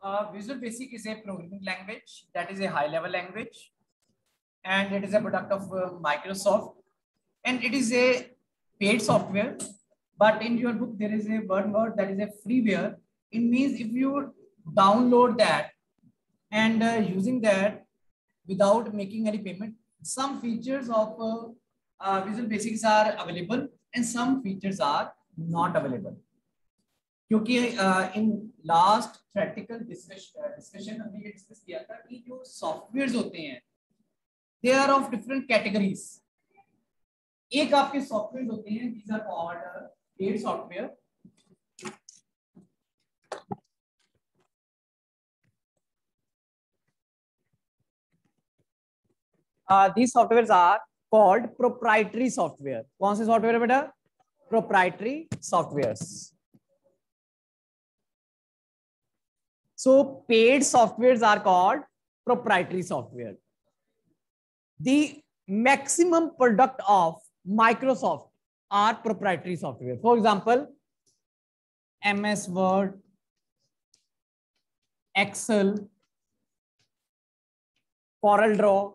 Visual Basic is a programming language that is a high-level language, and it is a product of Microsoft, and it is a paid software. But in your book, there is a word that is a freeware. It means if you download that and using that without making any payment, some features of Visual Basics are available and some features are not available. क्योंकि in last theoretical discussion हमने ये discuss किया था कि जो softwares होते हैं they are of different categories. एक आपके सॉफ्टवेयर्स होते हैं these are called paid software. these softwares are called proprietary software. कौन से सॉफ्टवेयर बेटा? proprietary softwares. So paid softwares are called proprietary software. The maximum product of Microsoft are proprietary software. For example, MS Word, Excel, Corel Draw,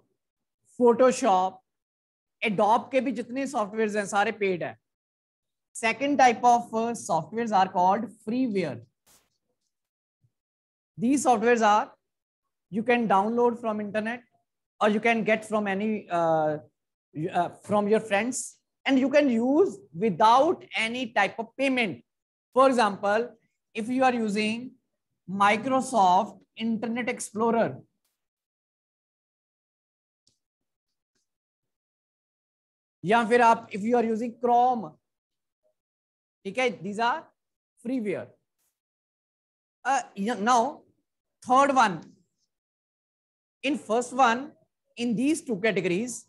Photoshop, Adobe के भी जितने software हैं सारे paid है. Second type of softwares are called freeware. These softwares are you can download from internet or you can get from any from your friends, and you can use without any type of payment. For example, if you are using Microsoft Internet Explorer, या फिर आप if you are using Chrome, ठीक है, these are freeware. Now third one, in first one, in these two categories,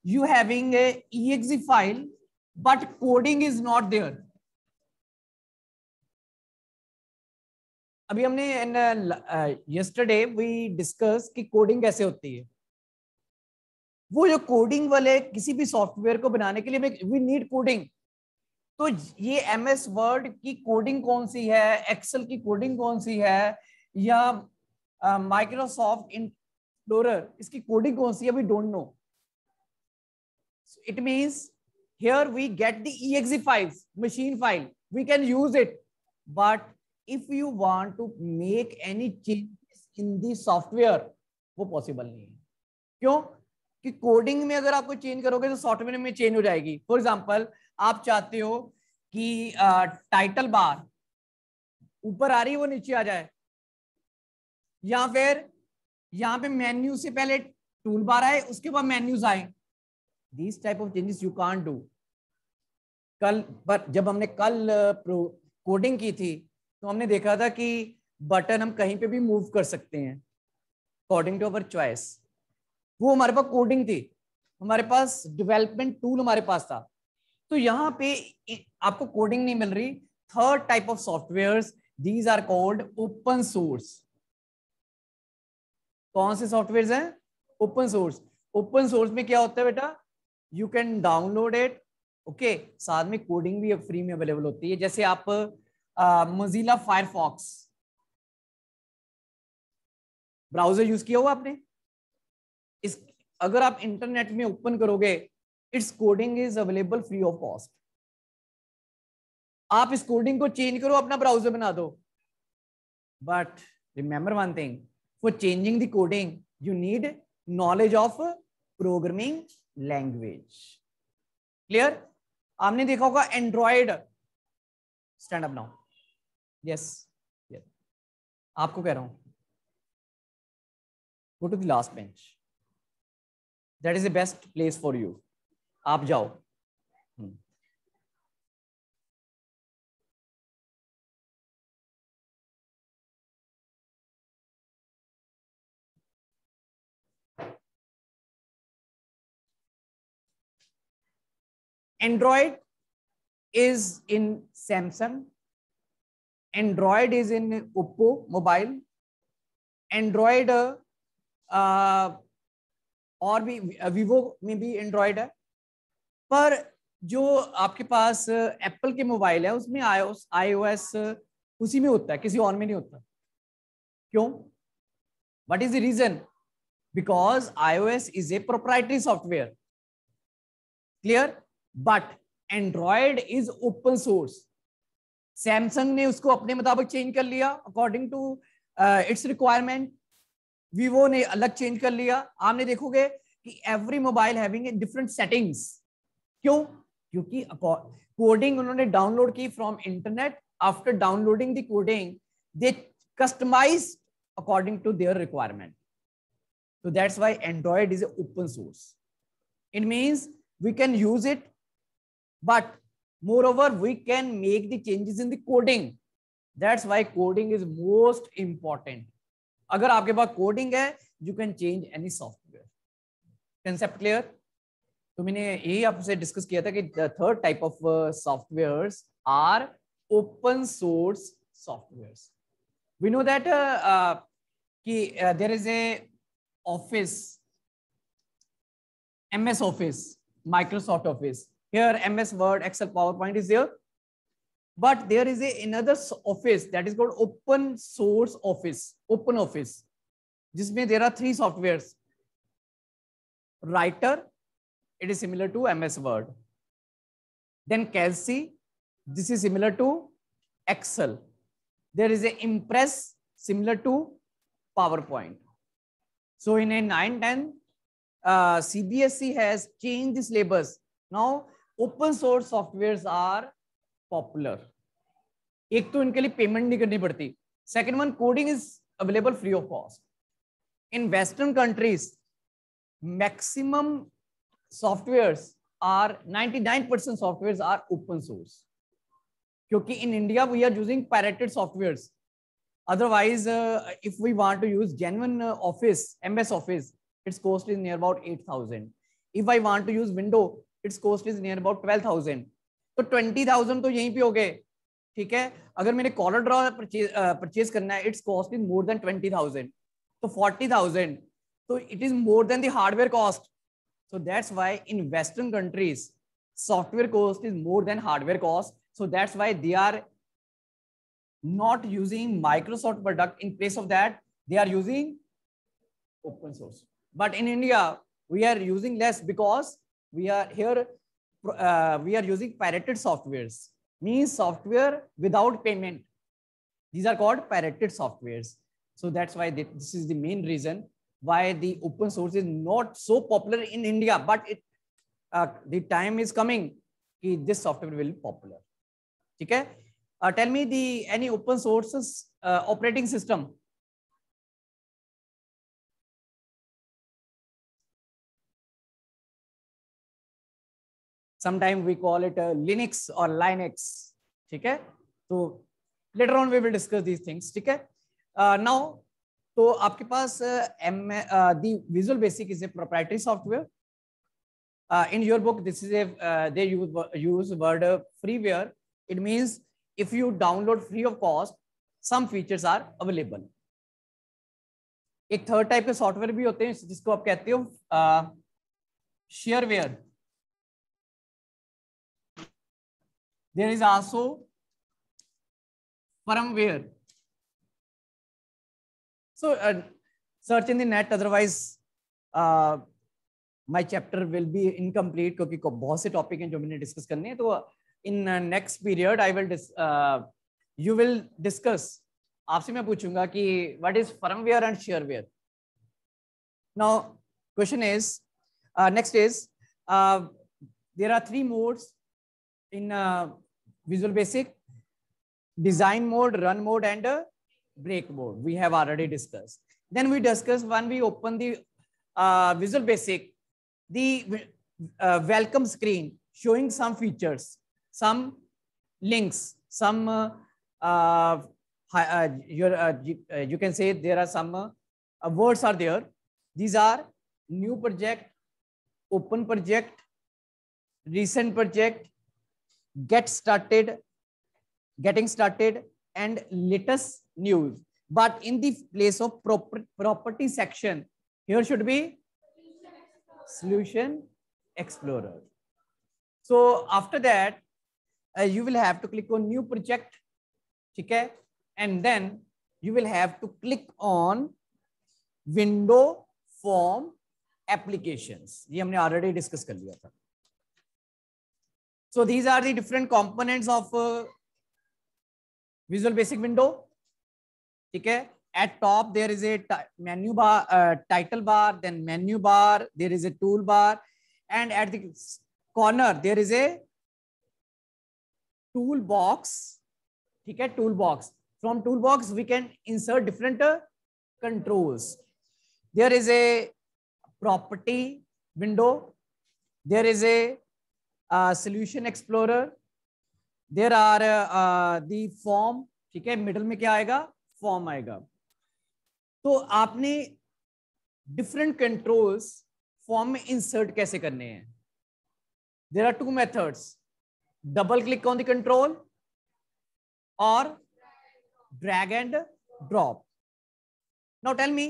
you having a exe file, but coding is not there. अभी हमने yesterday we discussed कि coding कैसे होती है. वो जो कोडिंग वाले किसी भी सॉफ्टवेयर को बनाने के लिए वी नीड कोडिंग. तो ये MS वर्ड की कोडिंग कौन सी है, एक्सेल की कोडिंग कौन सी है, या माइक्रोसॉफ्ट एक्सप्लोरर इसकी कोडिंग कौन सी है, we don't know. It means here we get the exe files, machine file, we can use it, but if you want to make any changes in the software, वो possible नहीं है. क्यों? कि coding में अगर आप कोई चेंज करोगे तो सॉफ्टवेयर में चेंज हो जाएगी. फॉर एग्जांपल, आप चाहते हो कि टाइटल बार ऊपर आ रही है वो नीचे आ जाए, या फिर यहां पे मेन्यू से पहले टूल बार आए उसके बाद मेन्यूज आए. This type of changes you can't do. कल पर जब हमने कल कोडिंग की थी तो हमने देखा था कि बटन हम कहीं पे भी मूव कर सकते हैं अकॉर्डिंग टू अवर चॉइस. वो हमारे पास कोडिंग थी, हमारे पास डेवलपमेंट टूल हमारे पास था. तो यहाँ पे आपको कोडिंग नहीं मिल रही. Third type of softwares, these are called open source. कौन से सॉफ्टवेयर्स हैं? Open source. ओपन सोर्स में क्या होता है बेटा? You can download it. Okay, साथ में कोडिंग भी फ्री में अवेलेबल होती है. जैसे आप मोजिला फायरफॉक्स ब्राउजर यूज किया हुआ आपने? इस अगर आप इंटरनेट में ओपन करोगे, it's coding is available free of cost. आप इस कोडिंग को चेंज करो, अपना ब्राउजर बना दो. But remember one thing, for changing the coding you need knowledge of programming language. Clear? आपने देखा होगा Android. Stand up now. Yes, आपको कह रहा हूं, go to the last bench. That is the best place for you. आप जाओ. Android is in Samsung. Android is in Oppo mobile. Android और भी Vivo में भी Android है. पर जो आपके पास एप्पल के मोबाइल है उसमें iOS उसी में होता है, किसी और में नहीं होता. क्यों? What is the reason? Because iOS is a proprietary software. Clear? But Android is open source. Samsung ने उसको अपने मुताबिक चेंज कर लिया according to its requirement. Vivo ने अलग चेंज कर लिया. आपने देखोगे कि every mobile having different settings. क्यों? क्योंकि कोडिंग उन्होंने डाउनलोड की from internet. After downloading the coding they customize according to their requirement. So that's why Android is open source. It means we can use it, but moreover we can make the changes in the coding. That's why coding is most important. अगर आपके पास coding है, you can change any software. Concept clear? तो मैंने यही आपसे discuss किया था कि the third type of softwares are open source softwares. We know that there is a Office, MS Office, Microsoft Office. Here MS Word, Excel, PowerPoint is there. But there is another office that is called open source office, open office. जिसमें there are three softwares. Writer, it is similar to MS Word. Then Kelsey, this is similar to Excel. There is a Impress, similar to PowerPoint. So in a 9-10, CBSE has changed the syllabus. Now open source softwares are popular. एक तो इनके लिए payment नहीं करनी पड़ती. Second one, coding is available free of cost. In Western countries, maximum softwares are 99% softwares are open source. क्योंकि in India we are using pirated softwares. Otherwise, if we want to use genuine Office, MS Office, its cost is near about 8,000. If I want to use Windows, its cost is near about 12,000. तो 20,000 तो यहीं पे हो गए. ठीक है. अगर मैंने कॉलर ड्रॉ परचेज करना है, its cost is more than 20,000. तो 40,000. So it is more than the hardware cost. So that's why in Western countries, software cost is more than hardware cost. So that's why they are not using Microsoft product. In place of that, they are using open source. But in India, we are using less because we are here. We are using pirated softwares. Means software without payment. These are called pirated softwares. So that's why this is the main reason why the open source is not so popular in India. But the time is coming that this software will be popular. Okay. Tell me any open sources operating system. Sometimes we call it Linux or Linux. Okay. So later on we will discuss these things. Okay. Now, तो आपके पास the Visual Basic is a proprietary software. In your book, this is a they use word freeware. It means if you download free of cost, some features are available. एक third type के software भी होते हैं जिसको आप कहते हो shareware. There is also firmware. So search in the net, otherwise my chapter will be incomplete क्योंकि बहुत से टॉपिक हैं जो मैंने डिस्कस करने हैं. तो in next period I will you will discuss. आपसे मैं पूछूंगा कि what is firmware and shareware. Now question is next is there are three modes in Visual Basic: design mode, run mode, and break mode. We have already discussed. Then we discuss when we open the Visual Basic, the welcome screen showing some features, some links, some you can say there are some words are there. These are new project, open project, recent project, get started, getting started, and latest news. But in the place of property section, here should be Solution Explorer. So after that, you will have to click on new project, okay? And then you will have to click on window form applications. ये हमने already discuss कर लिया था. So these are the different components of Visual Basic window. ठीक है. At top there is a menu bar, title bar, then menu bar, there is a toolbar, and at the corner there is a toolbox. ठीक है. Toolbox. From toolbox we can insert different controls. There is a property window. There is a solution explorer. There are the form. ठीक है. Middle में क्या आएगा? Form आएगा. तो आपने डिफरेंट कंट्रोल्स फॉर्म में इंसर्ट कैसे करने हैं? There are two methods. Double click on the control और drag and drop. Now tell me,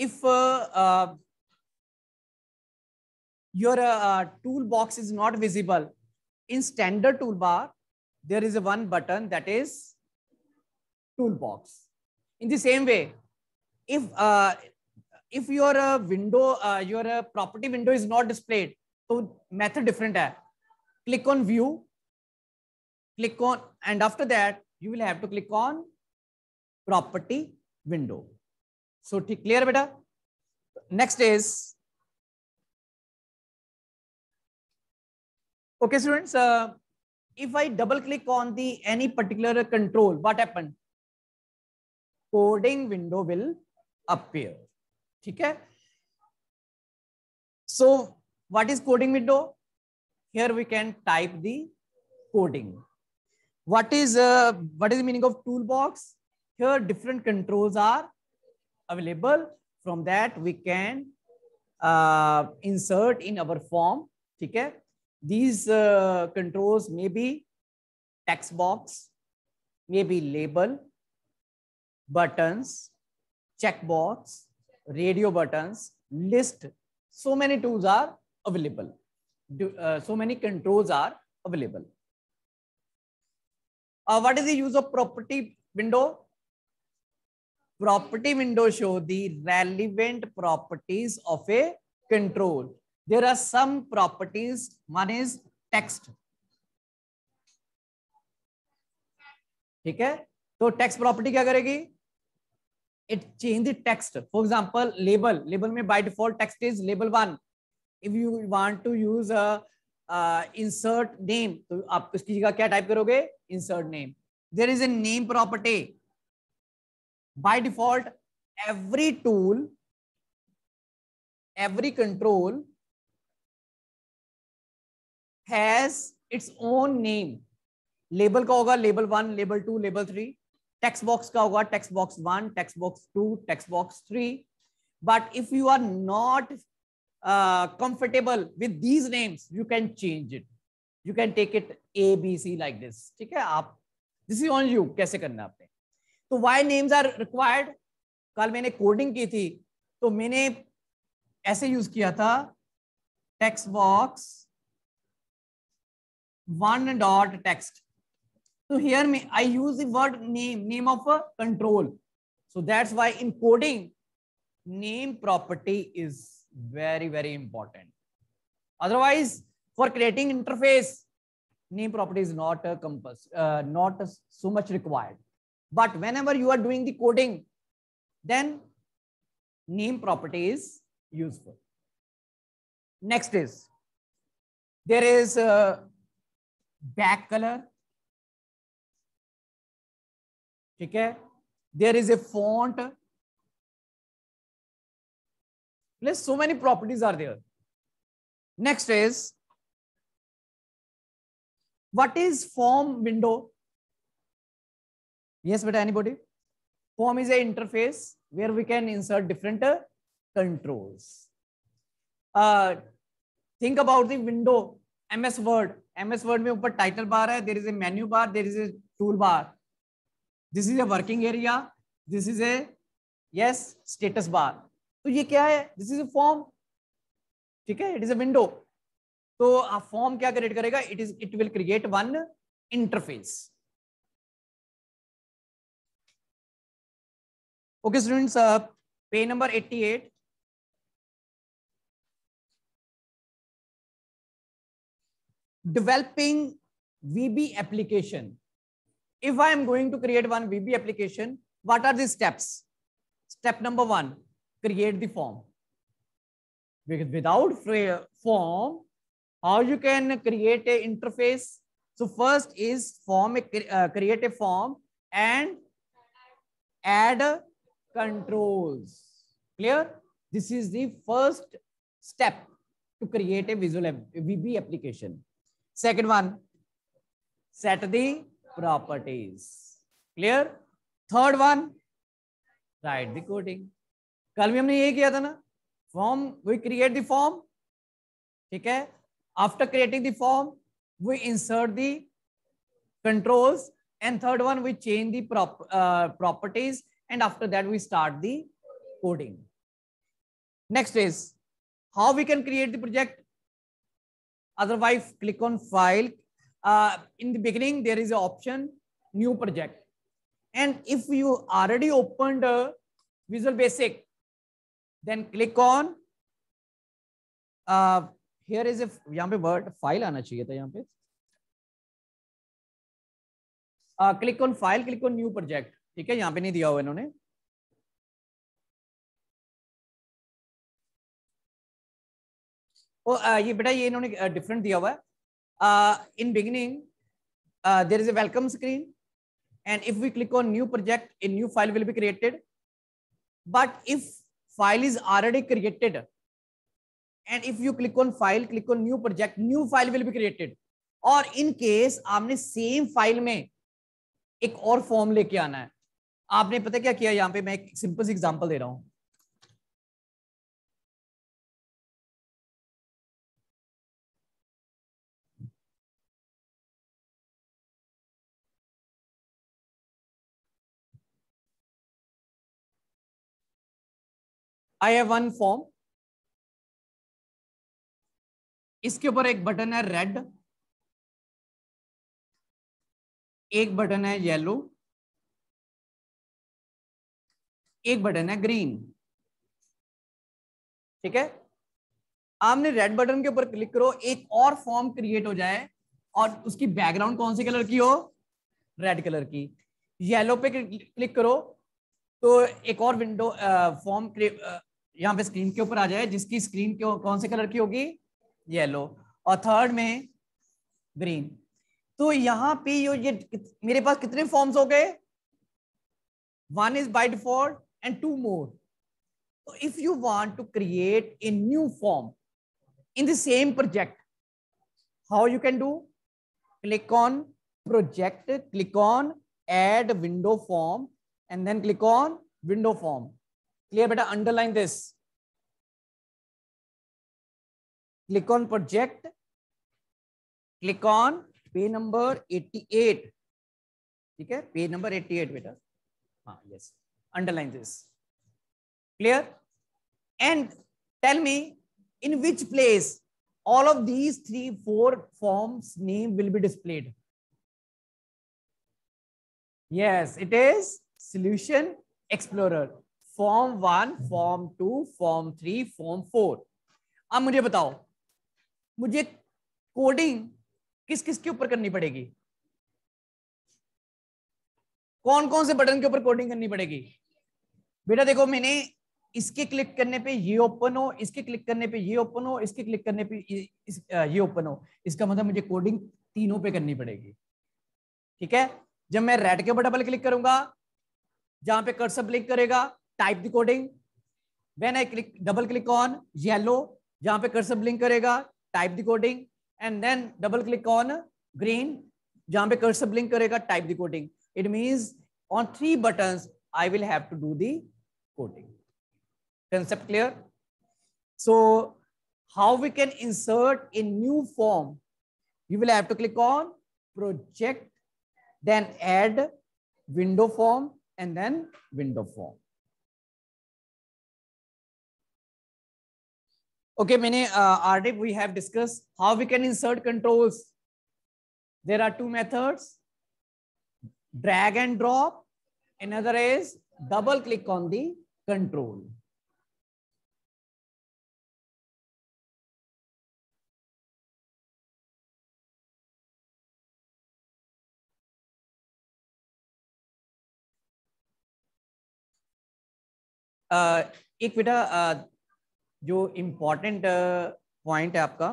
if your toolbox is not visible in standard toolbar, there is a one button that is toolbox. In the same way, if your window, your property window is not displayed, so method different hai. Click on view, click on, and after that you will have to click on property window. So clear beta? Next is, okay students, if I double click on the any particular control, what happened? Coding window will appear. Okay. So what is coding window? Here we can type the coding. What is the meaning of toolbox? Here different controls are available. From that we can insert in our form. Okay. These controls may be text box, maybe label, buttons, checkbox, radio buttons, list. So many tools are available. So many controls are available. What is the use of property window? Property window show the relevant properties of a control. There are some properties. One is text. ठीक है. तो text property क्या करेगी? It change the text. For example, label. Label में by default text is label 1. If you want to use a insert name, तो आप उसकी जगह क्या type करोगे? Insert name. There is a name property. By default, every tool, every control has its own name. Label का होगा label 1, label 2, label 3. Text box का होगा text box 1, text box 2, text box 3. But if you are not comfortable with these names, you can change it. You can take it A, B, C like this. ठीक है. आप, this is on you. कैसे करना है आपने? तो why names are required? कल मैंने कोडिंग की थी तो मैंने ऐसे यूज किया था text box 1 dot text. So here I use the word name of a control. So that's why in coding, name property is very, very important. Otherwise, for creating interface, name property is not not so much required. But whenever you are doing the coding, then name property is useful. Next is, there is back color. Okay. There is a font. Plus so many properties are there. Next is, what is form window? Yes, but anybody? Form is an interface where we can insert different controls. Think about the window, MS Word. MS Word में ऊपर title bar है, there is a menu bar, there is a tool bar. This is a working area. This is a, yes, status bar. तो ये क्या है? This is a form. ठीक है? It is a window. तो a form क्या create करेगा? It will create one interface. Okay, students, page number 88. Developing VB application. If I am going to create one VB application, what are the steps? Step number 1, create the form. Because without form, how you can create a interface? So first is create a form and add controls. Clear? This is the first step to create a visual VB application. Second one, set the properties. Clear? Third one, write the coding. कल भी हमने ये किया था ना, form, we create the form. ठीक है? After creating the form, we insert the controls, and third one, we change the properties, and after that we start the coding. Next is how we can create the project. Otherwise, click on file. In the beginning, there is an option new project, and if you already opened Visual Basic, then click on here is a यहाँ पे word file आना चाहिए था यहाँ पे. Click on file, click on new project. ठीक है, यहाँ पे नहीं दिया हुआ इन्होंने. ये बेटा ये इन्होंने डिफरेंट दिया हुआ है. In beginning, there is a welcome screen, and if we click on new project, a new file will be created. But if file is already created, and if you click on file, click on new project, new file will be created. और in case आपने same file में एक और form लेके आना है, आपने पता क्या किया? यहाँ पे मैं एक सिंपल सी एग्जांपल दे रहा हूं. I have one form. इसके ऊपर एक बटन है रेड, एक बटन है येलो, एक बटन है ग्रीन. ठीक है, आपने रेड बटन के ऊपर क्लिक करो, एक और फॉर्म क्रिएट हो जाए और उसकी बैकग्राउंड कौन से कलर की हो? रेड कलर की. येलो पे क्लिक करो तो एक और विंडो फॉर्म यहाँ पे स्क्रीन के ऊपर आ जाए जिसकी स्क्रीन कौन से कलर की होगी? येलो. और थर्ड में ग्रीन. तो यहाँ पे ये मेरे पास कितने फॉर्म्स हो गए? 1 is by default and 2 more. So if you want to create a new form in the same project, how you can do? Click on project, click on add window form, and then click on window form. Clear? Better underline this. Click on project, click on page number 88. ठीक है, page number 88 बेटा. हाँ, yes. Underline this. Clear? And tell me in which place all of these 3-4 forms name will be displayed. Yes, it is Solution Explorer. Form 1, Form 2, Form 3, Form 4. अब मुझे बताओ, मुझे coding किस किस के ऊपर करनी पड़ेगी? कौन कौन से बटन के ऊपर कोडिंग करनी पड़ेगी? बेटा देखो, मैंने इसके क्लिक करने पे ये ओपन हो, इसके क्लिक करने पे ये ओपन हो, इसके क्लिक करने पे ये ओपन हो. इसका मतलब मुझे कोडिंग तीनों पे करनी पड़ेगी. ठीक है, जब मैं रेड के ऊपर डबल क्लिक करूंगा, जहां पे कर्सर ब्लिंक करेगा, type the coding. When I double click on yellow, जहां पे कर्सर ब्लिंक करेगा, type the coding. And then double click on green, जहां पे कर्सर ब्लिंक करेगा, type the coding. It means on 3 buttons I will have to do the coding. Concept clear? So how we can insert a new form? You will have to click on project, then add window form, and then window form. Okay, already we have discussed how we can insert controls. There are 2 methods. Drag and drop. Another is double click on the control. एक बेटा जो important point है आपका,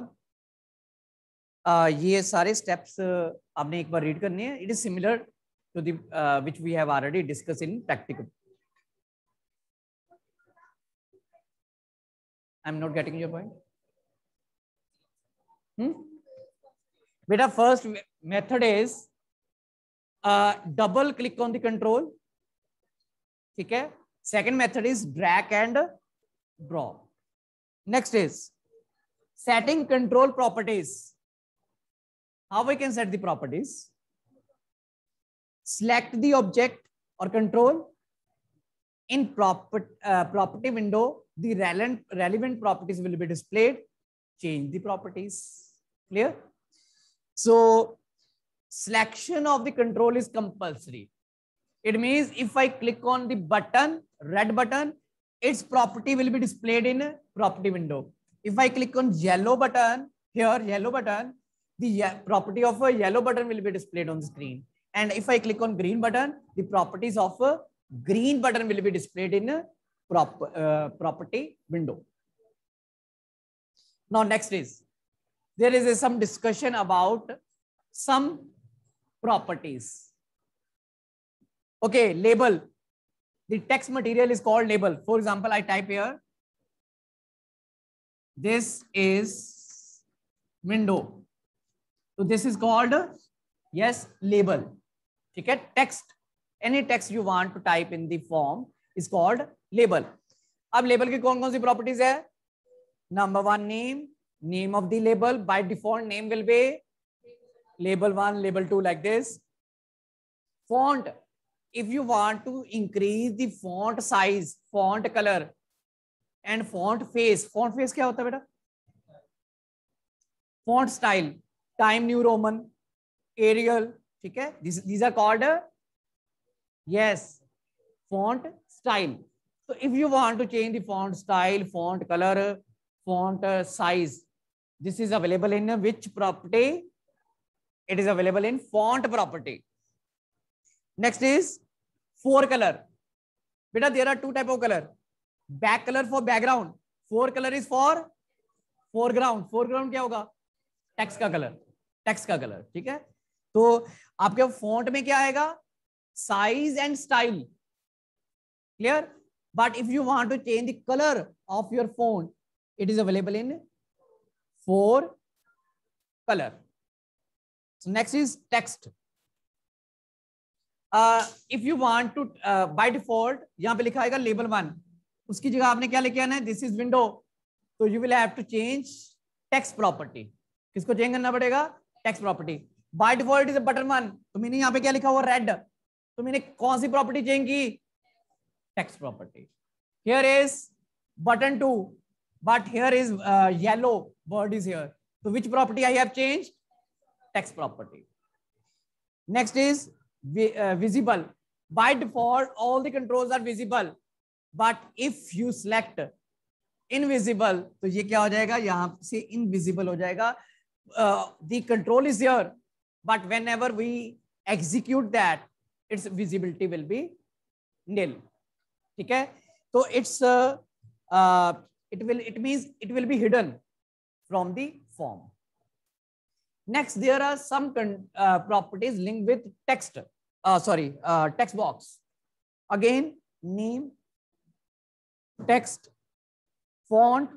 ये सारे steps आपने एक बार read करने हैं. It is similar to the which we have already discuss in practical. I am not getting your point. बेटा first method is double click on the control. ठीक है. Second method is drag and drop. Next is setting control properties. How we can set the properties? Select the object or control. In property window, the relevant properties will be displayed. Change the properties. Clear? So selection of the control is compulsory. It means if I click on the button, red button, its property will be displayed in property window. If I click on yellow button, here yellow button, the property of a yellow button will be displayed on the screen. And if I click on green button, the properties of a green button will be displayed in a property window. Now next is, there is some discussion about some properties. Okay, label. The text material is called label. For example, I type here, this is window. So this is called, yes, label. ठीक है. Text, any text you want to type in the form is called label. अब label की कौन कौन सी properties है? Number one, name of the label. By default name will be label 1, label 2, like this. Font, if you want to increase the font size, font color and font face क्या होता है बेटा? Font style, Time New Roman, Arial. ठीक है. These are called, yes, font style. So if you want to change the font style, font color, font size, this is available in which property? It is available in font property. Next is fore color. Beta, there are two type of color. Back color for background. Fore color is for foreground. Foreground क्या होगा? Text का colour. Text का colour. ठीक है. तो आपके font में क्या आएगा? Size and style. Clear. But if you want to change the colour of your font, it is available in four colour. So next is text. If you want to, by default यहाँ पे लिखा आएगा label 1. उसकी जगह आपने क्या लेके आना है? This is window. So you will have to change text property. किसको चेंज करना पड़ेगा? Text property. By default is a button 1. तो मैंने यहाँ पे क्या लिखा हुआ? Red. तो मैंने कौन सी प्रॉपर्टी चेंज की? Text property. Here is button 2, but here is yellow word is here. So which property I have changed? Text property. Next is visible. By default, all the controls are visible. But if you select invisible, तो ये क्या हो जाएगा? यहाँ से invisible हो जाएगा. The control is here, but whenever we execute that, its visibility will be nil. ठीक है. तो it means it will be hidden from the form. Next, there are some properties linked with text. Text box. Again, name, text, font.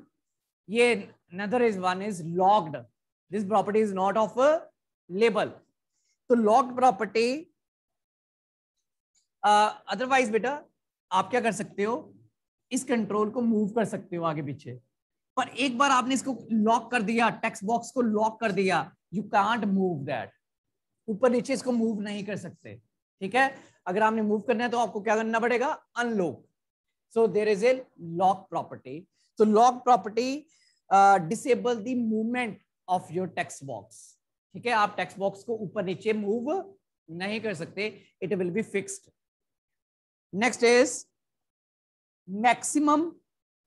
Ye another is one is logged. This property is not of a label. So logged property. Otherwise, बेटा आप क्या कर सकते हो? इस control को move कर सकते हो आगे पीछे. पर एक बार आपने इसको लॉक कर दिया, टेक्स्ट बॉक्स को लॉक कर दिया, यू कांट मूव दैट. ऊपर नीचे इसको मूव नहीं कर सकते. ठीक है. अगर आपने मूव करना है तो आपको क्या करना पड़ेगा? Unlock. So there is a lock property. So lock property disable the movement of your text box. ठीक है. आप टेक्स्ट बॉक्स को ऊपर नीचे मूव नहीं कर सकते. It will be fixed. Next is maximum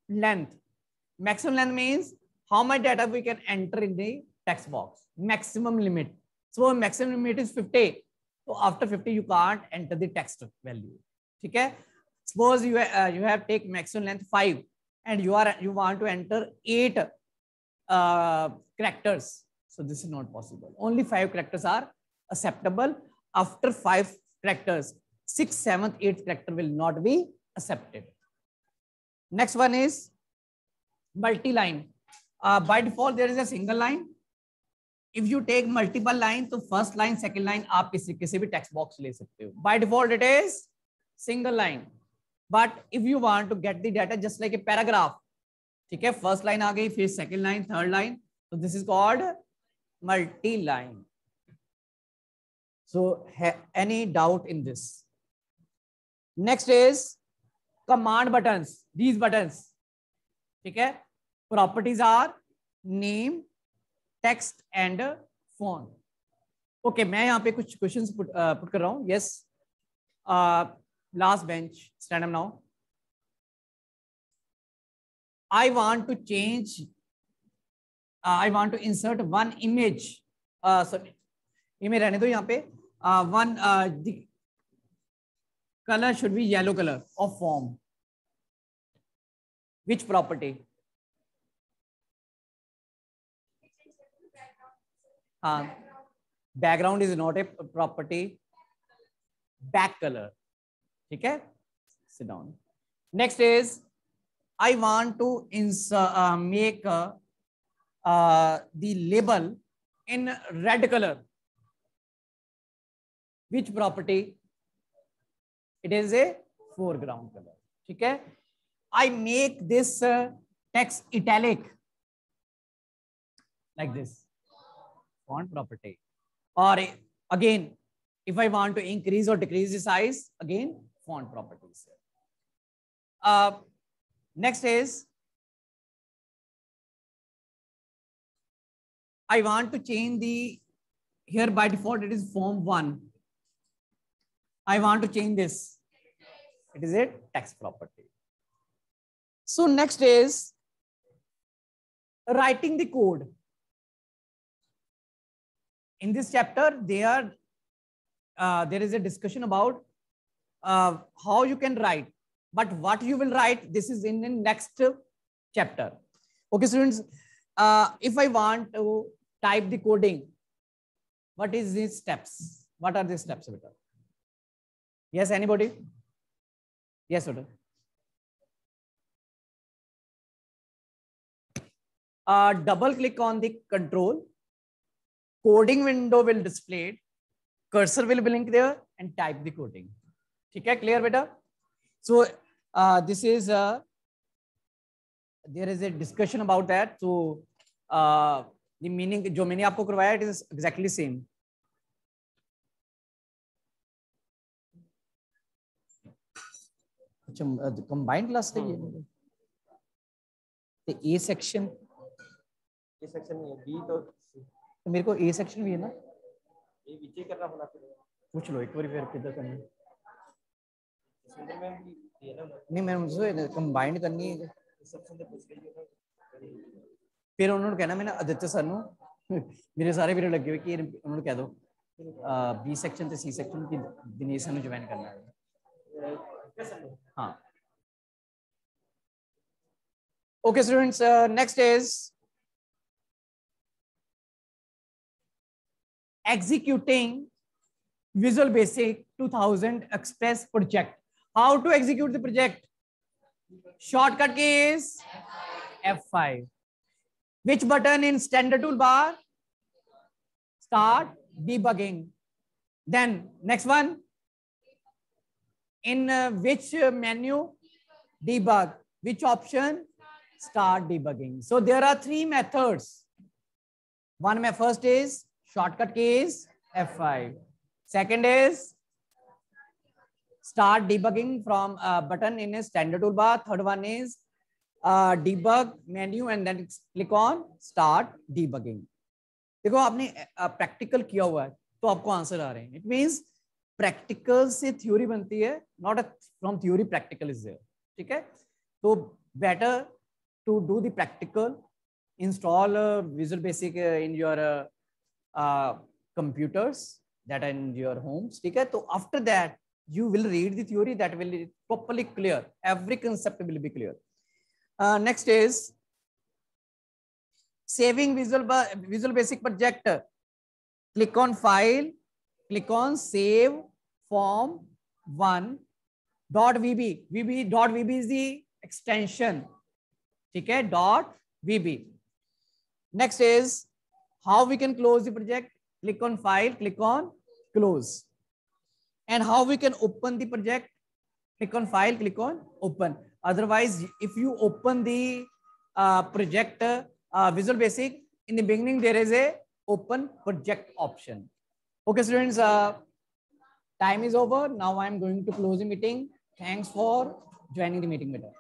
length. Maximum length means how much data we can enter in the text box. Maximum limit. So maximum limit is 50. So after 50 you can't enter the text value. Okay? Suppose you have take maximum length 5 and you want to enter 8 characters. So this is not possible. Only 5 characters are acceptable. After 5 characters, 6th, 7th, 8th character will not be accepted. Next one is multi-line. By default, there is a single line. If you take multiple line, तो first line, second line आप किसी भी text box ले सकते हो. By default, it is single line. But if you want to get the data just like a paragraph, ठीक है, first line आ गई, फिर second line, third line, so this is called multi-line. So any doubt in this? Next is command buttons. These buttons, ठीक है, properties are name, text and font. Okay, मैं यहाँ पे कुछ questions put कर रहा हूँ. Yes, last bench, stand up now. I want to change. I want to insert one image. Sorry, image रहने दो यहाँ पे. One the color should be yellow color of form. Which property? Background is not a property. Back color. ठीक है? Sit down. Next is I want to make the label in red color. Which property? It is a foreground color. ठीक है? I make this text italic like this. Font property. Or again, if I want to increase or decrease the size, again font properties. Next is I want to change the, here by default it is form 1. I want to change this. It is a text property. So next is writing the code. In this chapter, there is a discussion about how you can write, but what you will write, this is in the next chapter. Okay, students, if I want to type the coding, what is these steps? What are the steps? Yes, anybody? Yes, sir. Double click on the control. Coding window will display it. Cursor will blink there and type the coding. Okay, clear, beta? So this is there is a discussion about that. So the meaning, जो मैंने आपको करवाया, it is exactly same. अच्छा, combined class है ये. तो A section. A section नहीं है, B तो मेरे को A section भी है ना. ये विचय करना होना चाहिए. पूछ लो एक बार फिर किधर करनी. नहीं मैं उनसे combined करनी है. फिर उन्होंने कहना मैंने आदित्य सर नु मेरे सारे वीडियो लगे हुए कि उन्होंने कह दो B section ते C section की दिनेश सर नु ज्वाइन करना है. हाँ. Okay, students. Next is executing Visual Basic 2000 Express project. How to execute the project? Shortcut key is F5. Which button in standard toolbar? Start debugging. Then next one. In which menu? Debug. Which option? Start debugging. So there are 3 methods. One first is shortcut key is F5. Second is start debugging from button in a standard toolbar. Third one is debug menu and then click on start debugging. देखो आपने practical किया हुआ है तो आपको answer आ रहे हैं. It means practical से थ्योरी बनती है, not from theory practical is there. ठीक है, तो better to do the practical, install visual basic in your computers that are in your homes. ठीक है, तो after that you will read the theory, that will be properly clear, every concept will be clear. Next is saving visual basic project. Click on file, click on save form 1.vb. .vb is the extension. ठीक है, .vb. Next is how we can close the project. Click on file, click on close. And how we can open the project. Click on file, click on open. Otherwise, if you open the project Visual Basic, in the beginning there is a open project option. Okay students, time is over. Now I am going to close the meeting. Thanks for joining the meeting with us.